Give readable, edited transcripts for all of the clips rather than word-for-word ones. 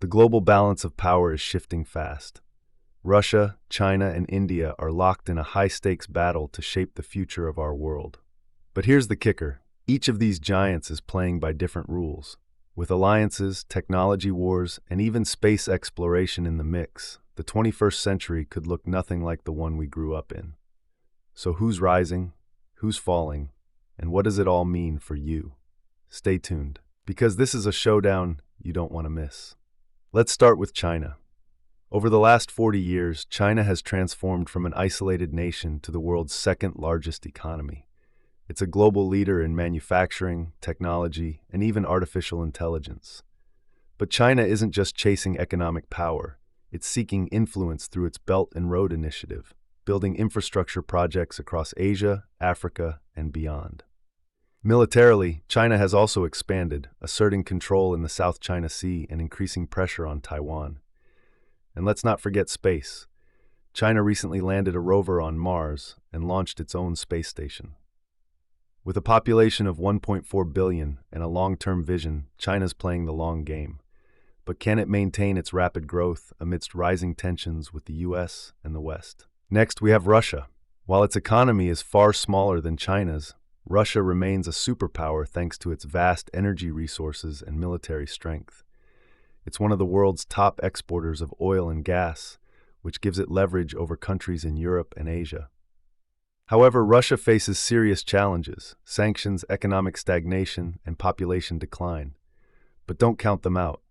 The global balance of power is shifting fast. Russia, China, and India are locked in a high-stakes battle to shape the future of our world. But here's the kicker. Each of these giants is playing by different rules. With alliances, technology wars, and even space exploration in the mix, the 21st century could look nothing like the one we grew up in. So who's rising? Who's falling? And what does it all mean for you? Stay tuned, because this is a showdown you don't want to miss. Let's start with China. Over the last 40 years, China has transformed from an isolated nation to the world's second-largest economy. It's a global leader in manufacturing, technology, and even artificial intelligence. But China isn't just chasing economic power. It's seeking influence through its Belt and Road Initiative, building infrastructure projects across Asia, Africa, and beyond. Militarily, China has also expanded, asserting control in the South China Sea and increasing pressure on Taiwan. And let's not forget space. China recently landed a rover on Mars and launched its own space station. With a population of 1.4 billion and a long-term vision, China's playing the long game. But can it maintain its rapid growth amidst rising tensions with the US and the West? Next, we have Russia. While its economy is far smaller than China's, Russia remains a superpower thanks to its vast energy resources and military strength. It's one of the world's top exporters of oil and gas, which gives it leverage over countries in Europe and Asia. However, Russia faces serious challenges: sanctions, economic stagnation, and population decline. But don't count them out.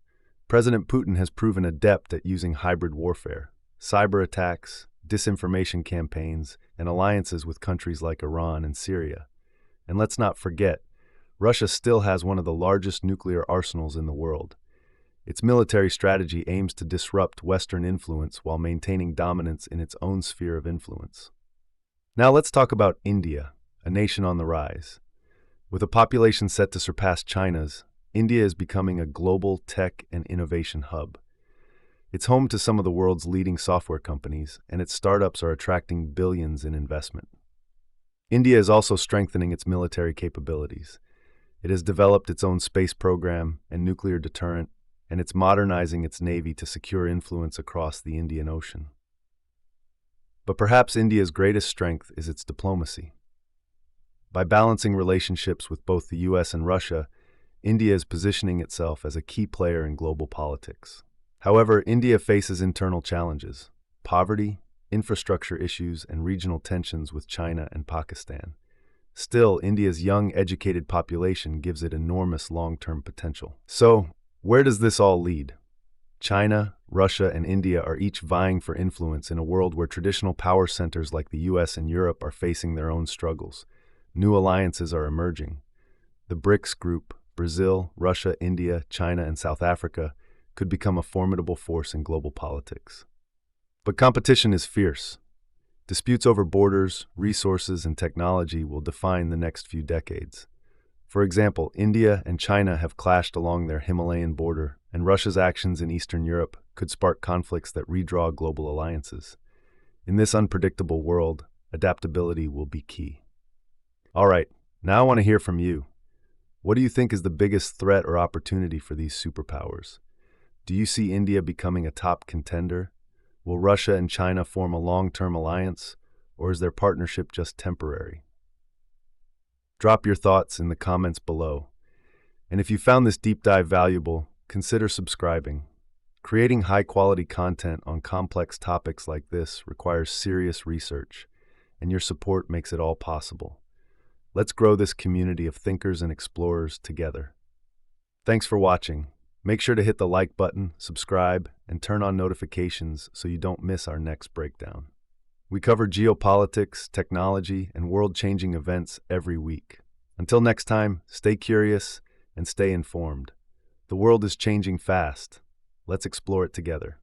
President Putin has proven adept at using hybrid warfare, cyber attacks, disinformation campaigns, and alliances with countries like Iran and Syria. And let's not forget, Russia still has one of the largest nuclear arsenals in the world. Its military strategy aims to disrupt Western influence while maintaining dominance in its own sphere of influence. Now let's talk about India, a nation on the rise. With a population set to surpass China's, India is becoming a global tech and innovation hub. It's home to some of the world's leading software companies, and its startups are attracting billions in investment. India is also strengthening its military capabilities. It has developed its own space program and nuclear deterrent, and it's modernizing its navy to secure influence across the Indian Ocean. But perhaps India's greatest strength is its diplomacy. By balancing relationships with both the US and Russia, India is positioning itself as a key player in global politics. However, India faces internal challenges: poverty, infrastructure issues, and regional tensions with China and Pakistan. Still, India's young, educated population gives it enormous long-term potential. So, where does this all lead? China, Russia, and India are each vying for influence in a world where traditional power centers like the US and Europe are facing their own struggles. New alliances are emerging. The BRICS group, Brazil, Russia, India, China, and South Africa, could become a formidable force in global politics. But competition is fierce. Disputes over borders, resources, and technology will define the next few decades. For example, India and China have clashed along their Himalayan border, and Russia's actions in Eastern Europe could spark conflicts that redraw global alliances. In this unpredictable world, adaptability will be key. All right, now I want to hear from you. What do you think is the biggest threat or opportunity for these superpowers? Do you see India becoming a top contender? Will Russia and China form a long-term alliance, or is their partnership just temporary? Drop your thoughts in the comments below. And if you found this deep dive valuable, consider subscribing. Creating high-quality content on complex topics like this requires serious research, and your support makes it all possible. Let's grow this community of thinkers and explorers together. Thanks for watching. Make sure to hit the like button, subscribe, and turn on notifications so you don't miss our next breakdown. We cover geopolitics, technology, and world-changing events every week. Until next time, stay curious and stay informed. The world is changing fast. Let's explore it together.